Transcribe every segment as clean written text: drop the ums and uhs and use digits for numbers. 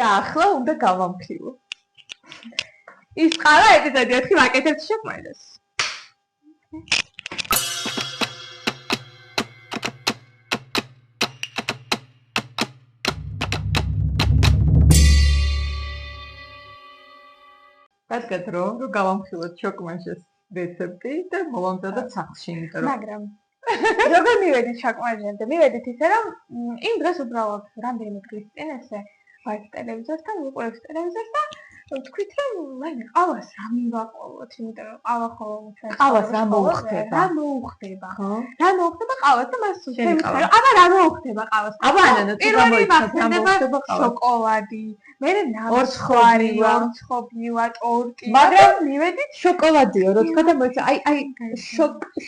და ახლა უნდა გავამხილო. ის ყავა ეპიზოდი 4 ვაკეთებთ შეკმარებას. რადგან რომ გავამხილოთ შოკმანჟეს რეცეპტი და მოვამზადოთ სახლში, იმიტომ რომ მაგრამ როგორ მივედით შოკმანჟემდე? მივედით ისე რომ იმ დროს უბრალოდ რამდენიმე დღის წინ ესე ვარ ტელევიზორთან, ვიყურებ ტელევიზორს და ვთქვით რომ მაინც ყავას რა მივაყოლოთ, იმიტომ რომ ყავა ხოლმე ჩვენ ყავას რა მოუხდება? რა მოუხდება? რა მოუხდება ყავას და მას შემიძლია რომ აბა რა მოუხდება ყავას? აბა ანანა თუ გამოიჩნდა რა მოუხდება ყავას? შოკოლადი, მერე ნამსხარი, ორცხობივა, ტორტი. მაგრამ მივედით შოკოლადიო, რო თქვა და მოიცა აი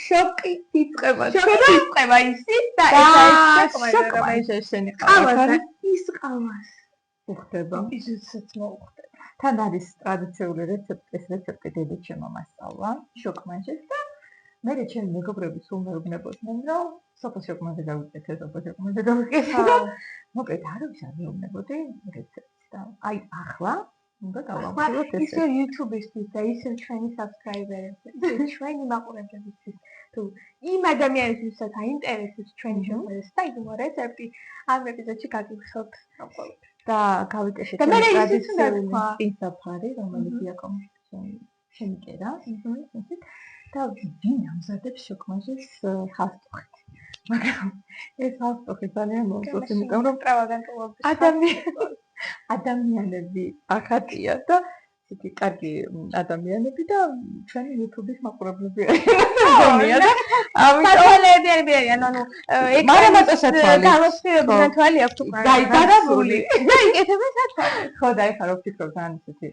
შოკი იწყება. შოკი იწყება ისიც და ეს შოკმანჟე შენი ყავა. ის ყავას უხდება. ისიც მოუხდება. თან არის ტრადიციული რეცეპტი, ეს რეცეპტი დედაჩემმა მასწავლა შოკმანჟეს და მე ჩემი მეგობრები სულ მეუბნებოდნენ, რომ სოფო შოკმანჟე გავუკეთე, სოფო შოკმანჟე გავუკეთე და მოკლედ არ ვიცი არ მეუბნებოდი რეცეპტს და აი ახლა უნდა გავამხილოთ ეს. ისე YouTube-ისთვის და ისე ჩვენი subscriber-ებისთვის, ისე ჩვენი მაყურებლებისთვის თუ იმ ადამიანებსაც აინტერესებს ჩვენი შოკმანჟეს და იმ რეცეპტი ამ ეპიზოდში გაგიხსოვთ უყურებთ. და გავიკეთეთ ტრადიციული საფარი, რომელიც იაკომ შემიკერა. და ვინ ამზადებს შოკმანჟეს ჰასტუხით. მაგრამ ეს ჰასტუხი ძალიან მოუწევს, იმიტომ რომ ადამიანები ახატია და ისეთი კარგი ადამიანები და ჩვენი YouTube-ის მაყურებლები არიან. ამიტომ ანუ მაგრამ თვალი აქვს უკვე. გაიგარებული. და იკეთებენ სათვალე. ხო და ეხლა რო ვფიქრობ ძალიან ისეთი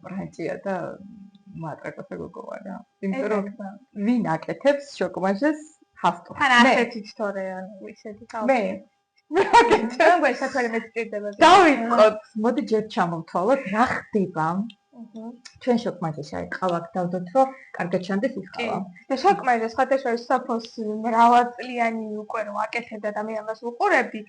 პრანჭია და მატრაკოსა გოგოა რა. იმიტომ რომ ვინ აკეთებს შოკმანჟეს ჰასტუხს? თან ასეთი თორე ანუ ისეთი მე მე სათვალე მეწდება. დავიწყოთ. მოდი ჯერ ჩამოვთვალოთ რა ხდება. ჩვენ შოკმანჟეში აი ყავა გდავდოთ რომ კარგად ჩანდეს ის ყავა. და შოკმანჟე სხვადასხვა საფოს მრავალწლიანი უკვე რომ აკეთებდა და მე ამას უყურებდი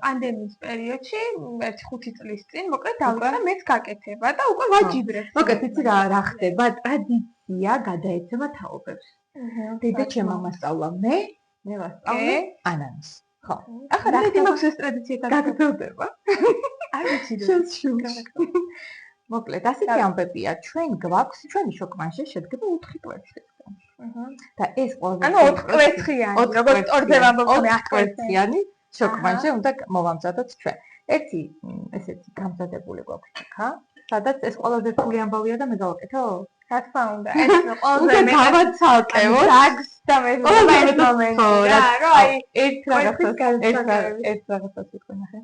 პანდემიის პერიოდში 1-5 წლის წინ მოკლედ დავიწყე მეც გაკეთება და უკვე ვაჯიბრებს. მოკლედ იცი რა ხდება? ტრადიცია გადაეცემა თაობებს. დედა ჩემმა მასწავლა მე ვასწავლე ანანს. ხო. ახლა რა ხდება ეს ტრადიცია გაგრძელდება? არ ვიცი რა. მოკლედ ასეთი ამბებია, ჩვენ გვაქვს, ჩვენი შოკმანჟე შედგება 4 კვერცხისგან. და ეს ყველაზე ანუ 4 კვერცხიანი, როგორც ტორზე ვამბობთ 10 კვერცხიანი შოკმანჟე უნდა მოვამზადოთ ჩვენ. ერთი ესეთი გამზადებული გვაქვს აქა, სადაც ეს ყველაზე რთული ამბავია და მე გავაკეთო? რა თქმა უნდა, ეს ყველაზე მე გავაცალკევო. დაგს და მე მომენტი. რა, აი ერთ რაღაცას ვიტყვი ნახე.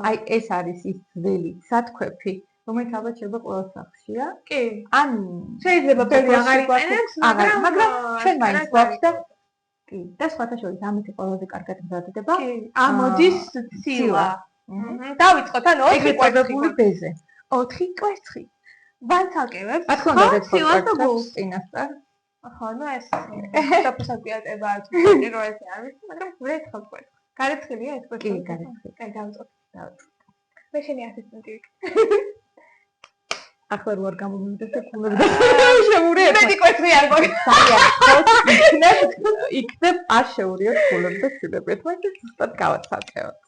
აი ეს არის ის ძველი სათქვეფი, რომელიც ალბათ შეიძლება ყველა სახლშია. კი. ან შეიძლება ბევრი აღარ იყენებს, მაგრამ ჩვენ მაინც გვაქვს და კი, და სხვათა შორის ამით ყველაზე კარგად მზადდება. კი. ამოდის ცილა. დავიწყოთ ანუ 4 კვერცხი ბეზე. 4 კვერცხი. ვანცალკევებს. რა თქმა უნდა, ცილა და გულს წინასწარ. ხო, ну ეს საფოსაკიატება აქვს, რო ეს არის, მაგრამ გრეცხავ კვერცხი. გარეცხილია ეს კვერცხი? კი, გარეცხილი. კაი, დავიწყოთ. მე შენი ასისტენტი ვიქ. ახლა რო არ გამომივიდეს და ქუნებდა შეურიეთ. მეტი კვერცხი არ გვაქვს. იქნებ არ შეურიოთ ქუნებს და შვილებს, მაგრამ ზუსტად გავაცალკევთ.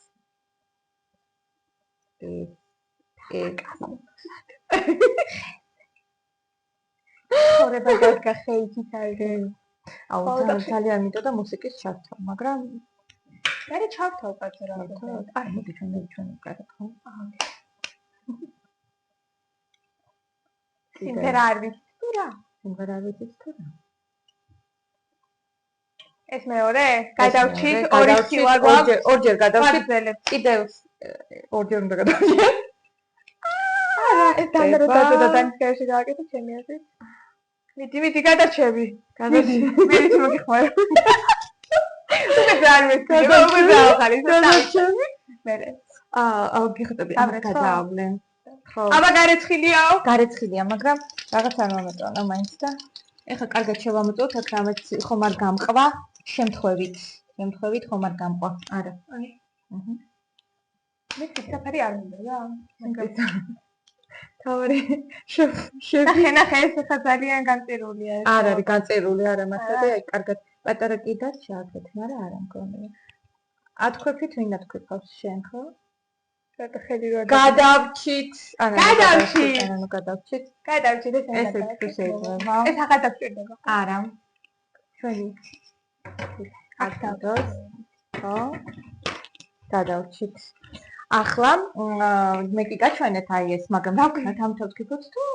ხორება გაგახეითით არის. აუ ძალიან მიტო და მუსიკის ჩართვა, მაგრამ მე ჩავთავ კაცო რა თქმა უნდა. აი მოდი ჩვენ უკეთო. სიმღერა არ ვიცი თუ რა? სიმღერა არ ვიცი თუ რა? ეს მეორე? გადავჭით, ორი ცილა გვაქვს. ორჯერ გადავჭით. კიდევ ორჯერ უნდა გადავჭით. ეს დანდაროდა დანისკარში გააკეთე ჩემი აზრით. მიდი გადაჩები. მიდი მოგიხმარ. არ ვიცი, როგორ ახალი დაჩები. მერე. გიხდები, ამ გადაავლენ. ხო. აბა გარეცხილიაო? გარეცხილია, მაგრამ რაღაც არ მომეწონა მაინც და ეხლა კარგად შევამოწოთ, აქ რამეც ხომ არ გამყვა, შემთხვევით ხომ არ გამყვა. არა. მის საფარი არ უნდა რა. თავი ნახე ეს ხა ძალიან განწერულია ეს. არ არის განწერული არა მასადა, კარგად პატარა კიდაც ჩააკეთ, მაგრამ არა მგონია. ათქვეფით ვინ ათქვეფავს შენ ხო? ხედი რო გადავჩით. გადავჩით. ანუ გადავჩით. გადავჩით ეს თუ შეიძლება. ეს აღარ დაგჭირდება. არა. ჩვენი აქტორს ხო? გადავჩით. ახლა მე კი გაჩვენეთ აი ეს, მაგრამ რა ვქნათ ამ თავს თუ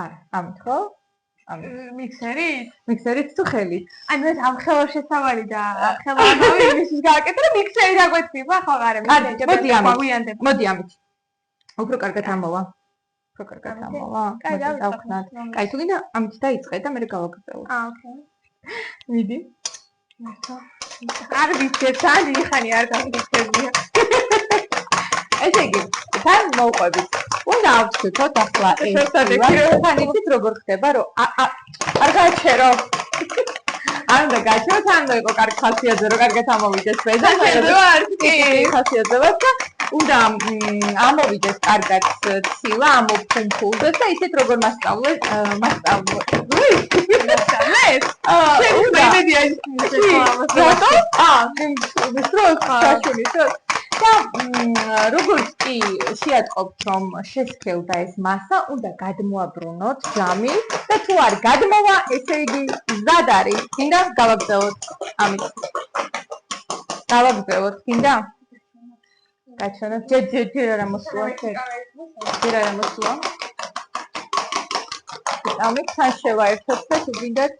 არა, ამით ხო? მიქსერით თუ ხელით? ანუ ეს ამ ხელო შესავალი და ხელო ამავე იმისთვის გააკეთე და მიქსერი დაგვეცბება, ხო არა, მოდი ამით. უფრო კარგად ამოვა. უფრო კარგად ამოვა. დავქნათ. კაი, თუ გინდა ამით დაიწყე და მე გავაგრძელო. ოკეი. მიდი. არ ვიცი, ძალიან ხანი არ გავიქცევია. ესე იგი, თან მოვყვებით. უნდა ავწუთოთ ახლა ეს. თან იცით როგორ ხდება, რომ არ გაჩერო. არ უნდა გაჩერო, თან უნდა იყო კარგი ხასიათზე, რომ კარგად ამოვიდეს ბედა. ხასიათზე და უნდა ამოვიდეს კარგად ცილა, ამოფუმფულდეს და ისეთ როგორ მასწავლეს. შემიძლია ის რატო? და როგორც კი შეატყობთ, რომ შესქელდა ეს მასა, უნდა გადმოაბრუნოთ ჯამი და თუ არ გადმოვა, ესე იგი მზად არის. გინდა გავაგრძელოთ ამით. გავაგრძელოთ, გინდა? გაჩვენოთ, ჯერ არა მოსულა. ჯერ არა მოსულა. ამით თან შევაერთოთ და თუ გინდათ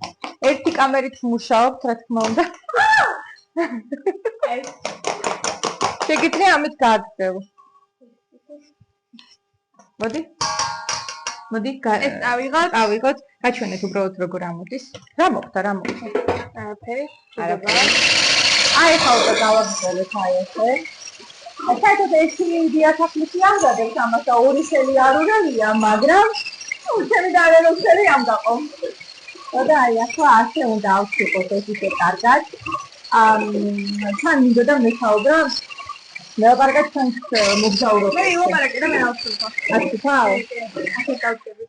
ერთი კამერით მუშაობთ, რა თქმა უნდა. შეგიძლია ამით გააგრძელო. მოდი. ეს ავიღოთ. გაჩვენეთ უბრალოდ როგორ ამოდის. რა მოხდა? ფერი. აი ხა უკვე გავაგრძელეთ აი ესე. საერთოდ ეს იდეა საფლისი არ გადის ამას და ორი შელი არ ურევია, მაგრამ ჩემი დაეროქსელი ამ დაყო. და აი ახლა ასე უნდა ავშეკოთ ეს ისე კარგად. თან მინდოდა მესაუბრა მეაპარაკეთ თან მოგზაურობ. მე ვაპარაკე და მე ავშეკო. ასე ხაო? ასე გავწევი.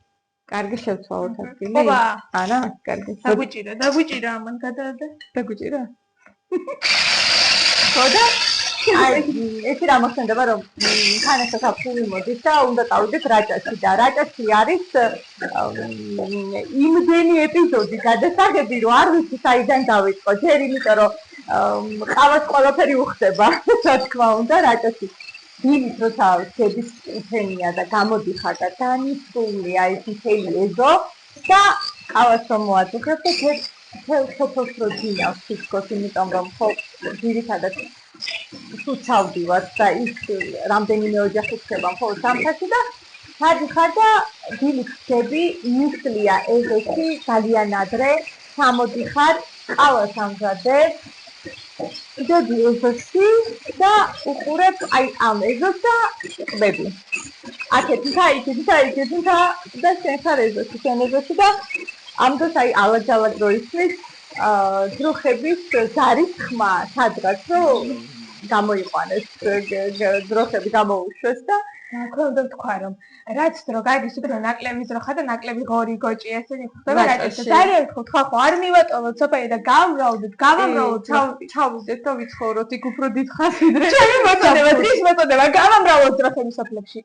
კარგი შევცვალოთ ადგილი. ობა. არა, კარგი. დაგვიჭირა ამან გადაადა. დაგვიჭირა. ხოდა აი ეს რა მოხდება რომ ხანასა ფული მოდის და უნდა წავიდეთ რაჭაში და რაჭაში არის იმდენი ეპიზოდი გადასაღები რომ არ ვიცი საიდან დავიწყო ჯერ იმიტომ რომ ყავას ყველაფერი უხდება რა თქმა უნდა რაჭაში დილით როცა შედის უფენია და გამოდიხარ და განისულია ეს მთელი ეზო და ყავას რომ მოაწუხებ და თელ სოფელს რო დინავს თითქოს იმიტომ რომ ხო ძირითადად თუ ჩავდივარ და ის რამდენიმე ოჯახი ხდება მხოლოდ სამხაში და ხარ და დილით ხდები მისლია ეზოში ძალიან ადრე სამოდიხარ ყავას ამზადებ დები ეზოში და უყურებ აი ამ ეზოს და ყბები აქეთ და შენ ხარ ეზოში და ამ დროს აი ალაჯალად რო ისმის დროხების ზარის ხმა სადღაც რომ გამოიყვანეს დროხები გამოუშვეს და მქონდა თქვა რომ რაც დრო გადის უფრო ნაკლები ძროხა და ნაკლები ღორი გოჭი ესენი ხდება რაჭაში ძალიან ხო არ მივატოვოთ სოფელი და გავამრავლდეთ ჩავიდეთ და ვიცხოვროთ იქ უფრო დიდ ხასიდრე ჩემი მოწოდება დღის მოწოდება გავამრავლოთ ძროხები სოფლებში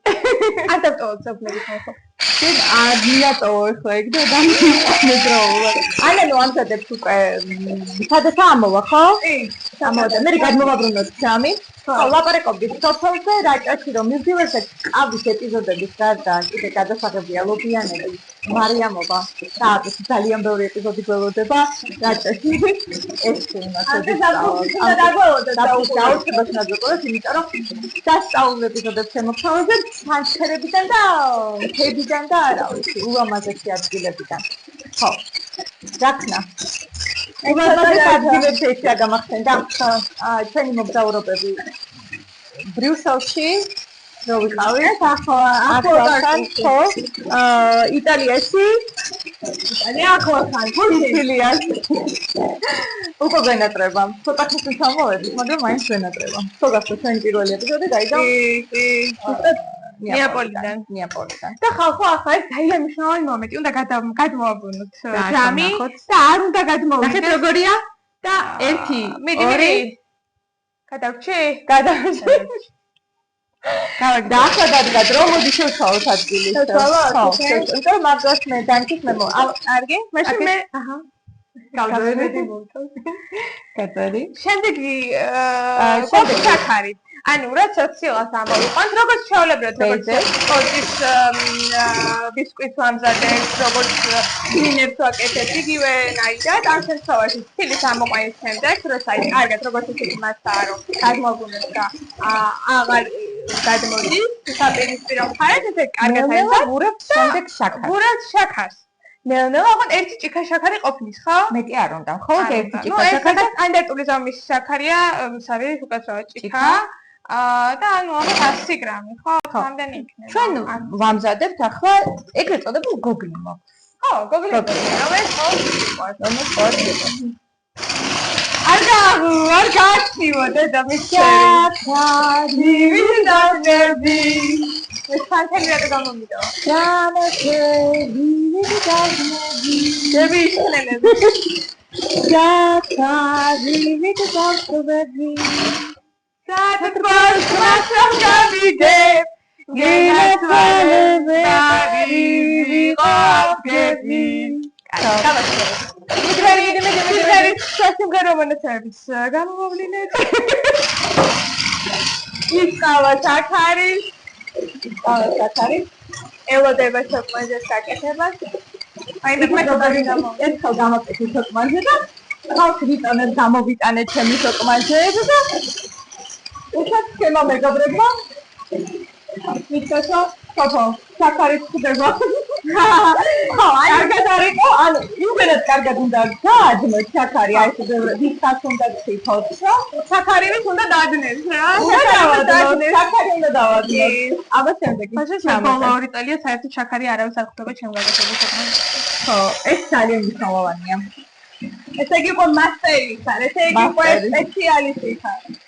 არ დავტოვოთ სოფლები ხო შენ ადიატოვო ხო ეგ და დამეძრაობა ანუ ამზადებს უკვე სადაც ამოვა ხო? ამოვა მე გადმოვაბრუნოთ სამი ხო ლაპარაკობდით სოფელზე რაჭაში რომ მივდივართ ყავის ეპიზოდების გარდა კიდე გადასაღებია ლობიანები მარიამობა და ძალიან ბევრი ეპიზოდი გველოდება რაჭაში ეს იმასები დაუწყებას ნაძრყოთ იმიტომ რომ დასწავლულ ეპიზოდებს შემოგთავაზებ თანხერებიდან და თებიდან და არა ვიცი ულამაზესი ადგილებიდან ხო ძახნა ულამაზესი ადგილებს ეშია გამახსენდა ჩვენი მოგზაურობები ბრიუსელში რო ვიყავი. ახლახან ხო. იტალიაში ახლახან სიცილიაში. უკვე ვენატრება. ცოტა ხნის ჩამოვედი, მაგრამ მაინც ვენატრება. ხო გახსოვს ჩვენი პირველი ეპიზოდი დაიწყო. კი. ნეაპოლიდან. და ხალხო ახლა ეს ძალიან მნიშვნელოვანი მომენტი, უნდა გადმოვაბრუნოთ ჯამი და არ უნდა გადმოვიდეთ. ნახეთ როგორია? და ერთი, მიდი. გადავრჩი? და ახლა დადგა დრო, მოდი შევცვალოთ ადგილი. შევცვალოთ? იმიტომ მაგას მე დანქის მე კარგი, მაშინ მე გავდევდი. კეთილი. შემდეგი საკარი. ანუ რაც სილას ამოვიყვანთ, როგორც შეულებრად, როგორც კოჭის ბისკვიტს ვამზადეთ, როგორც დინერს ვაკეთებთ, იგივე ნაირად, ამ შემთხვევაში ცილის ამოყვანის შემდეგ, როცა ის კარგად როგორც ისეთი მასაა, რომ გადმოგვუნებს და აღარ გადმოდის, საპირისპირო მხარეს, ესე კარგად აიღებს, ვურებს შემდეგ შაქარს. ვურებს შაქარს. ნელ-ნელა აღარ ერთი ჭიქა შაქარი ყოფნის, ხო? მეტი არ უნდა, ხო? ერთი ჭიქა შაქარი. შაქარი და სტანდარტული ზომის შაქარია, ის არის უკაცრავად ჭიქა. და ანუ ალბათ 100 გრამი, ხო? რამდენი იქნება? ჩვენ ვამზადებთ ახლა ეგრეთ წოდებულ გოგლი მაქვს. ხო, გოგლი. რომელიც არ გააჩნიო დედა მისცემი. ვიდავნები. ეს ფანტელი რა გამომიდო? ჯანაკები, ვიდავნები. დები ისლენები. ჯანაკები, ვიდავნები. Satisfied myself every day. Get უცად სქემა მეგობრებმა მითქოსო ფოტო საკარით ხდება ხო კარგად არისო ანუ იმენად კარგად უნდა გააძნო საკარი აი ეს ვისას უნდა ციფოს საკარივით უნდა დაადნეს რა საკარი უნდა დავადნო აბა შემდეგ ბოლო 2 წელია საერთოდ საკარი არავის არ ხვდება ჩემ გაგაცემის ხო ეს ძალიან მნიშვნელოვანია ესე იგი უკვე მასტერი ხარ ესე იგი უკვე სპეციალისტი ხარ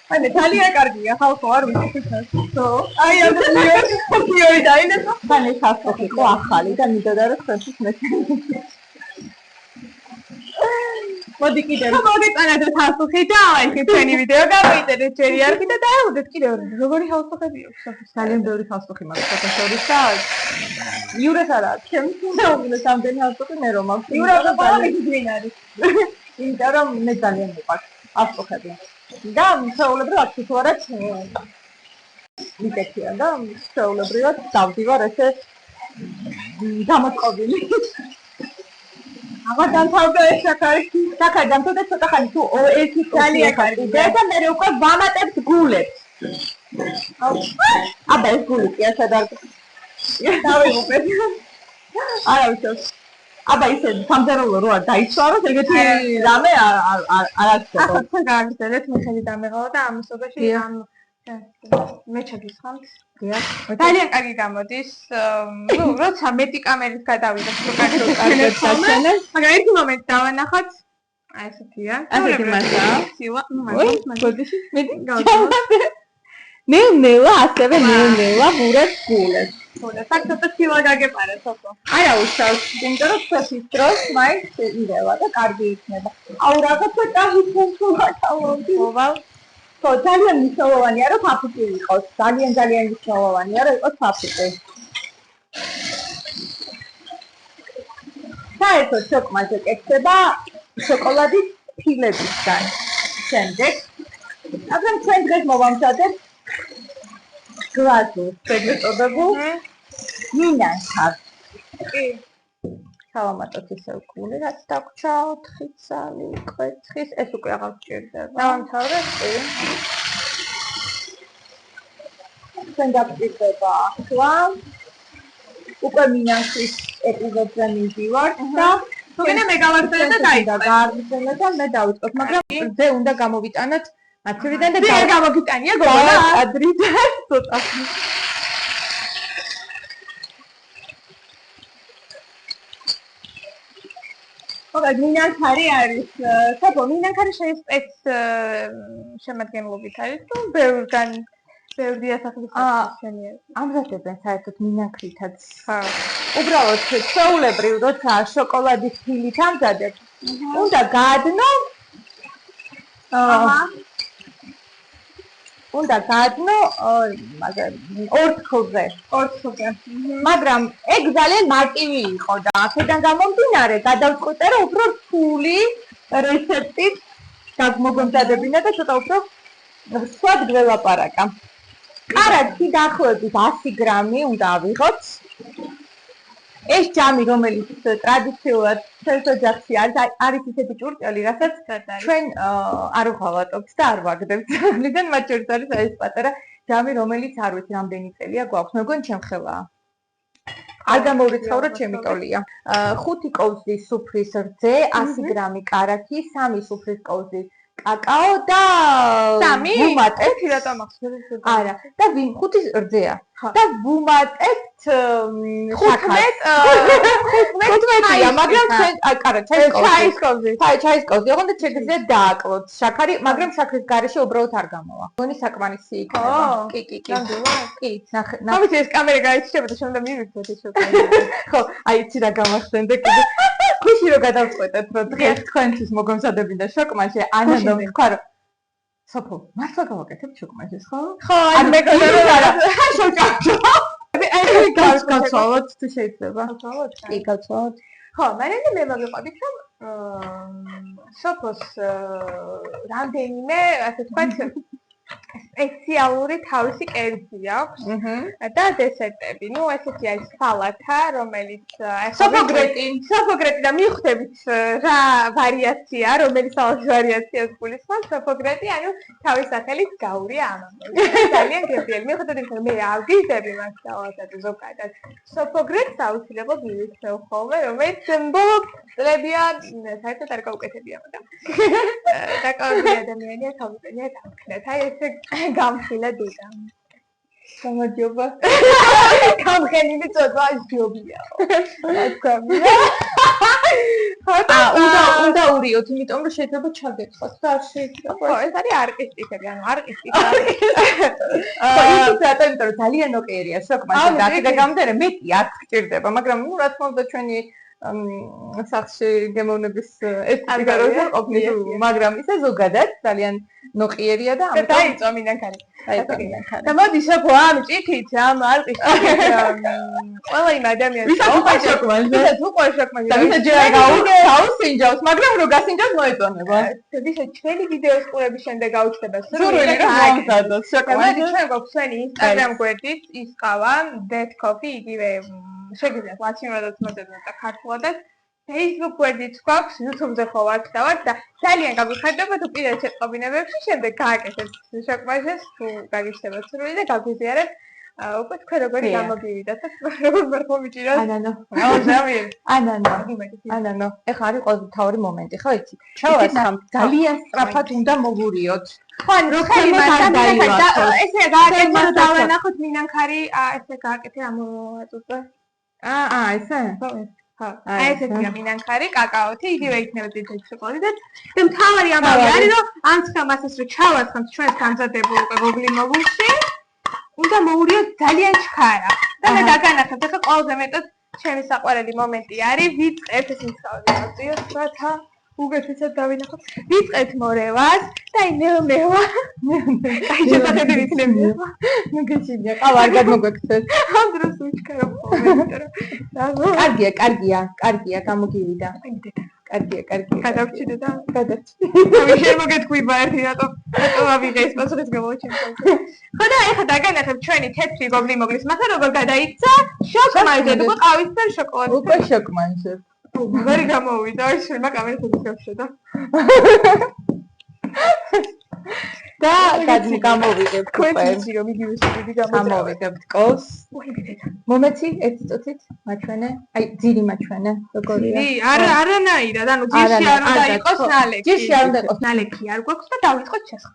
აი მე ძალიან კარგია ხალხო არ ვიცი ხო აი ამ ფიორი დაინახო ხან ეს ასოხი ხო ახალი და მინდოდა რომ ხერხის მეცე მოდი კიდე მოგეწანათ ასოხი და აი ჩვენი ვიდეო გამოიწერეთ ჯერი არქი და დააუდეთ კიდე როგორი ასოხები აქვს ძალიან ბევრი ასოხი მაქვს ფოტოშორის და იურეს არა ჩემს უნდა სამდენი ასოხი მე რომ მაქვს იურა ყველაფერი ძვინ არის იმიტომ რომ მე ძალიან მიყვარს ასოხები და შეულებრივად თვითონაც მიკეთია და შეულებრივად დავდივარ ესე დამოწყობილი აღარ დამთავრდა ეს საკარი დამთავრდა ცოტა ხანი თუ ერთი ძალიან კარგია და მე უკვე ვამატებთ გულებს აბა ეს გული კი ასად არ დავიღუპეთ არა ვიცი აბა ისე სამზარეულო რო არ დაიცვაროთ ეგეთი რამე არ აქვს ახლა თქვენ გააგრძელეთ მიხედი დამეღავა და ამასობაში ამ მე ჩაგისხამთ ძალიან კარგი გამოდის ნუ როცა მეტი კამერით გადავიდეთ რო კარგად გაჩვენეთ მაგრამ ერთი მომენტი დავანახოთ აი ესეთია ასეთი მასაა სილა გოდიში მეტი ნელ-ნელა ასევე ნელ-ნელა ვურებს გულებს საერთოდ სილა გაგეპარეთ ხო არა უშავს იმიტომ რომ ფეხის დროს მაინც ირევა და კარგი იქნება აუ რაღაცა დაიწყო თავოვიდოვა ხო ძალიან მნიშვნელოვანია რომ ფაფუკი იყოს ძალიან მნიშვნელოვანია რომ იყოს ფაფუკი საერთოდ შოკმაზე კეთდება შოკოლადის ფილებისგან შემდეგ მაგრამ ჩვენ დღეს მოვამზადებთ გლაზურს ეგრეთ წოდებულ მინანქარ კი სალამატოთ ისევ გული რაც დაგვრჩა 4 წალი კვეცხის ეს უკვე აღარ გჭირდება დავამთავრეთ ჩვენ დაგჭირდება ახლა უკვე მინანქრის ეპიზოდზე მივდივართ და თუმცა მე გავაგრძელე და გაარგზელე და მე დავიწყოთ მაგრამ ზე უნდა გამოვიტანოთ 10-დან და ძლიერ გამოგიტანია გოგონა ადრიდან ცოტა. ოკეი, მინანქარი არის. საბო, მინანქარი შეისწეც შემადგენლობით არის თუ ბევრგან ბევრი დიასახლების შენია. ამზადებენ საერთოდ მინანქრითაც. ხა. უბრალოდ ჩვეულებრივ როცა შოკოლადის ფილით ამზადებ, უნდა გაადნო უნდა გაადნო ორთქლზე. მაგრამ ეგ ძალიან მარტივი იყო და აქედან გამომდინარე გადავწყვიტე რომ უფრო რთული რეცეპტით გამოგომზადებინა და ცოტა უფრო სხვად გველაპარაკა. კარათი დაახლოებით 100 გრამი უნდა ავიღოთ. ეს ჯამი, რომელიც ტრადიციულად ჩვენს ოჯახში არის ისეთი ჭურჭელი, რასაც ჩვენ არ ვღავატებთ და არ ვაგდებთ. მიდან მათ შორის არის ეს პატარა ჯამი, რომელიც არ ვიცი რამდენი წელია გვაქვს, მეგონი ჩემხელაა. არ გამოვრიცხავროთ ჩემი ტოლია. 5 კოვზის სუფრის რძე, 100 გრამი კარათი, 3 სუფრის კოვზის კაკაო და 3 ვუმატებთ. რატომ ახსოვს? არა, და 5 რძეა. და ვუმატებთ 15-ია, მაგრამ ჩაის კოვზი. ჩაის კოვზი, ოღონდ შეგიძლიათ დააკლოთ შაქარი, მაგრამ შაქრის გარეშე უბრალოდ არ გამოვა. გონი საკმარისი იქნება. კი. კი, ნახე. ამით ეს კამერა გაიჩნდება და შემდგომ მივიწვევთ ეს შოკოლადი. ხო, აი იცი რა გამახსენდა კიდე. ხუში რომ გადავწყვეტეთ, რომ დღეს თქვენთვის მოგომზადებინა შოკმანში, ანანო ვთქვა რომ სოფო, მართლა გავაკეთებ შოკმანშეს, ხო? ხო, აი მეგონა რომ არა. შოკაჩო. აი გავცვალოთ თუ შეიძლება. კი, გავცვალოთ. ხო, მაგრამ მე მოგიყვებით რომ სოფოს რამდენიმე, ასე ვთქვათ, სპეციალური თავისი კერძი აქვს და დესერტები. ნუ ესეთი არის სალათა, რომელიც სოფოგრეტი და მიხვდებით რა ვარიაცია, რომელი სალათის ვარიაციას გულისხმობს სოფოგრეტი, ანუ თავის სახელით გაურია ამამები. ძალიან გემრიელი. მიხვდებით რომ მე არ გიზდები მას სალათად ზოგადად. სოფოგრეტს აუცილებლად მივიქცევ ხოლმე, რომელიც ბოლო წლებია საერთოდ არ გაუკეთებია, მაგრამ დაკავებული ადამიანია თავისუფლად ამქნათ. აი ესე გამხილა დედა. გამარჯობა. გამხელილი ცოტა ჯობია. თქვა. უნდა ურიოთ, იმიტომ რომ შეიძლება ჩაგეცხოთ და არ შეიძლება. ხო, ეს არის არყისტიკები, ანუ არყისტიკა. ხო, ის რატომ რომ ძალიან ოკეერია შოკმანში და აქედან გამომდინარე მეტი არ გჭირდება, მაგრამ ნუ რა თქმა უნდა ჩვენი სახში გემოვნების ეთიკა როგორ ყოფნის, მაგრამ ისე ზოგადად ძალიან ნოყიერია და ამიტომ დაიწვა მინანქარი. და მოდი შეკო ამ ჭიქით, ამ არყისტიკით ყველა იმ ადამიანს ვისაც უყვარს შოკმანში. და ვისაც ჯერ არ გაუსინჯავს, მაგრამ რო გასინჯავს მოეწონება. ვისაც ჩვენი ვიდეოს ყურების შემდეგ გაუჩნდება სურვილი რომ მოამზადოს შოკმანში. ჩვენ გვაქვს ჩვენი Instagram გვერდით ისყავა Dead Coffee, იგივე შეგიძლიათ ლათინურადაც მოძებნოთ და ქართულადაც. Facebook გვერდით გვაქვს, YouTube-ზე ხო ვართ და ვართ და ძალიან გაგვიხარდება თუ პირად შეწყობინებებში შემდეგ გააკეთებთ შოკმანშეს თუ გაგიჩნდებათ სურვილი და გაგვიზიარებთ უკვე თქვენ როგორი გამოგივიდათ და როგორ მართლა მიჭიროთ. ანანო. ეხლა არის ყველაზე მთავარი მომენტი, ხო იცი? ჩავასხამთ, ძალიან სწრაფად უნდა მოგურიოთ. ხო, ანუ ესე გააკეთოთ დავანახოთ მინანქარი, ესე გააკეთე ამ აწუწე. ესე? ხო, აი ესეთია მინანქარი, კაკაოთი, იგივე იქნება ძირითადი შოკოლადი და მთავარი ამბავი არის, რომ ამ სქემას რომ ჩავასხამთ ჩვენს გამზადებულ გოგლიმოგულში, უნდა მოურიოთ ძალიან ჩქარა. და მე დაგანახებთ, ახლა ყველაზე მეტად ჩემი საყვარელი მომენტი არის, ვიწყებთ ეს მსხალი აწიოს რათა უგეთესად დავინახოთ. ვიწყებთ მორევას და აი მევა. აი შესაძლებელი იქნება. ნუ გეჩინია, ყავა არ გადმოგვექცეს. ამ დროს უჩქარო მომენტი. კარგია, გამოგივიდა. კარგია. გადავჭიდე და გადავჭიდე. ამის შენ მოგეთქვივა ერთი რატომ ავიღე ეს პასუხის გამოჩენს. ხო და ეხლა დაგანახებ ჩვენი თეთრი გოგლიმოგლის მასა როგორ გადაიქცა შოკმანში, უკვე ყავისფერ შოკოლადზე. უკვე შოკმანში. მაგარი გამოვიდა, აი შეიძლება კამერას შეგვშედა. და გამოვიგებთ უკვე. თქვენ რომ იგივე შეგვიდი გამოვიგებთ კოს. მომეცი ერთი წუთით მაჩვენე. აი ძირი მაჩვენე, როგორია? არანაირად, ანუ ძირში არ უნდა იყოს ნალექი. ძირში არ უნდა იყოს ნალექი არ გვაქვს და დავიწყოთ შესხმა.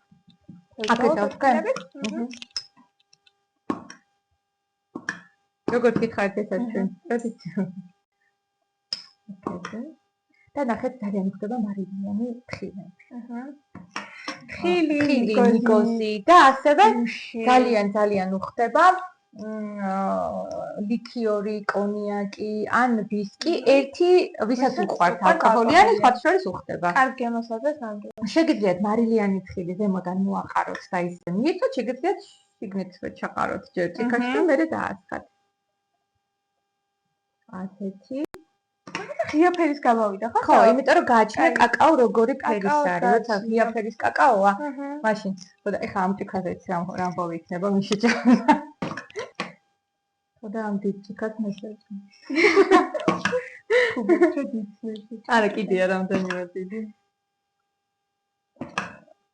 აქეთ დავთქვენ? როგორც გითხარით ესაც ჩვენ ტრადიციულ. და ნახეთ ძალიან ხდება მარილიანი თხილი. ხილი, ნიგოზი და ასევე ძალიან უხდება ლიქიორი, კონიაკი ან ვისკი, ერთი ვისაც უყვართ ალკოჰოლიანი, სხვა შორის უხდება. კარგი მოსაძეს ნამდვილად. შეგიძლიათ მარილიანი თხილი ზემოდან მოაყაროთ და ისე მიეცოთ, შეგიძლიათ შიგნით ჩაყაროთ ჯერ წიქაში და მერე დაასხათ. ასეთი. ღია ფერის გამოვიდა, ხო? ხო, იმიტომ რომ გააჩნია კაკაო როგორი ფერის არის, როცა ღია ფერის კაკაოა, მაშინ ხოდა ეხა ამ ჭიქაზეც რამბოვი იქნება, მის შეჭამდა. ხოდა ამ დიდ ჭიქას მეშეჭი. არა, კიდია რამდენიმე დიდი.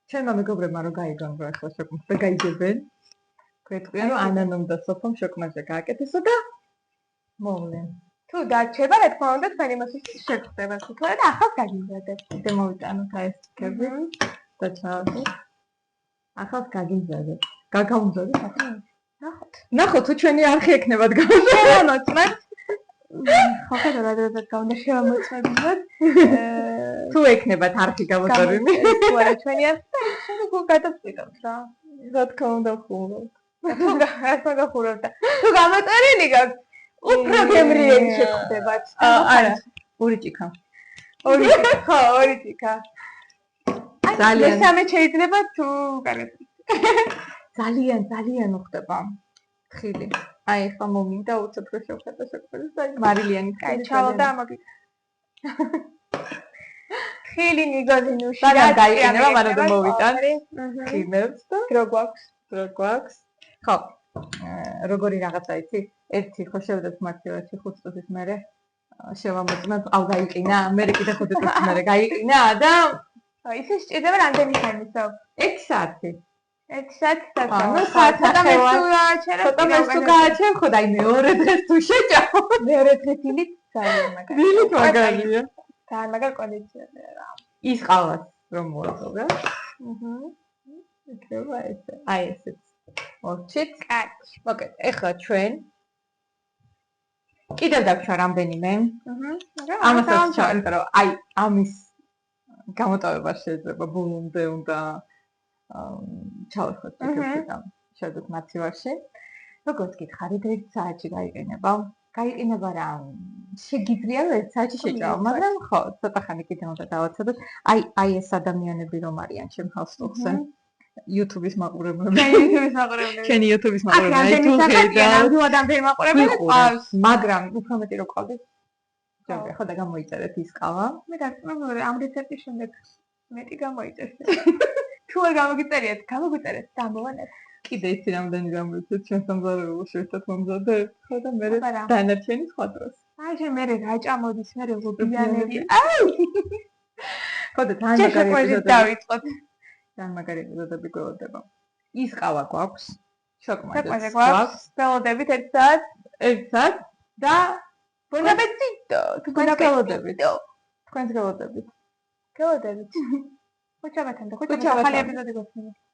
ჩემმა მეგობრებმა რომ გაიგონ რა ახლა შოკმაჟე გაიგებენ. გვეტყვიან რომ ანანომ და სოფომ შოკმაჟე გააკეთესო და მოვლენ. თუ დარჩება, რა თქმა უნდა, თქვენი მოსის შეგხვდება თვითონ და ახალ გაგიმზადეთ. ისე მოვიტანოთ აი ეს ჭიქები და ჩავაგდოთ. ახალ გაგიმზადეთ. გაგაუმზადეთ ახლა. ნახოთ თუ ჩვენი არხი ექნებათ გამომწმეთ. ხო ხედავ რა დროსაც გავუნდა შევამოწმებინოთ. თუ ექნებათ არხი გამოწერილი. თუ არა ჩვენი არხი, შეგო გადავწყვიტოთ რა. რა თქმა უნდა ხურავთ. თუ გახურავთ. თუ გამოწერილი გაქვს უფრო გემრიელი შეგხვდებათ. არა, ორი ჭიქა. ორი ჭიქა. ძალიან მესამე შეიძლება თუ კარგად. ძალიან უხდება თხილი. აი ხა მომინდა უცებ რო შევხედა შეკრების და მარილიანი კაი ჩავდა ამოგი. თხილი ნიგოზინუში და გაიყინება მანამდე მოვიტან ხილებს და დრო გვაქვს. ხო. როგორი რაღაცა იცი? ერთი ხო შევდეთ მარტივაში 5 წუთის მერე შევამოწმებ, აუ გაიყინა, მერე კიდე 5 წუთის მერე გაიყინა და ისე სჭირდება რამდენი ხანისო? 1 საათი. 1 საათი და ანუ საათი თუ გააჩერე, ხო და აი მეორე დღეს თუ შეჭამო. მეორე დღეს დილით ძალიან მაგარია. დილით მაგარია. ძალიან მაგარ კონდიციონერია რა. ის ყავას რომ მოაწოვდა. ეხება ესე. აი ესეც. ორჩით. კაი. მოკეთ, ეხლა ჩვენ კიდევ დავშვა რამდენიმე. ამასაც ჩავენთო რომ აი ამის გამოტოვება შეიძლება ბოლომდე უნდა ჩავხოთ ჭიქებში და შევდოთ მაცივარში. როგორც გითხარით, 1 საათში გაიყინება. გაიყინება რა შეგიძლია 1 საათში შეჭამა, მაგრამ ხო, ცოტა ხანი კიდე უნდა დავაცადოთ. აი ეს ადამიანები რომ არიან ჩემ ჰალსტოხზე. YouTube-ის მაყურებლები. ჩვენი YouTube-ის მაყურებლები. აი თუ ხედავთ, ნუ ადამიანები მაყურებლები ყავს, მაგრამ უფრო მეტი რო ყავდეთ. ჯობია, ხო და გამოიწერეთ ის ყავა. მე დაგწმობ ამ რეცეპტის შემდეგ მეტი გამოიწერეთ. თუ არ გამოგიწერიათ, გამოგვიწერეთ და ამოვანეთ. კიდე იცი რამდენი გამოიცეთ ჩვენ სამზარეულოში ერთად მომზადეთ, ხო და მე დანარჩენი სხვა დროს. აი შენ მე რა ჭამოდის, მე გობიანები. ხო და თან მაგარი დავიწყოთ. თან მაგარი ეპიზოდები გვეულდება. ის ყავა გვაქვს, შოკმაჟე გვაქვს, ველოდებით 1 საათს, 1 საათს და ბონაპეტიტო, თქვენს გელოდებით. თქვენს გელოდებით. გელოდებით. ხუჩაბათან და ხუჩაბათან ხალი ეპიზოდი გვაქვს.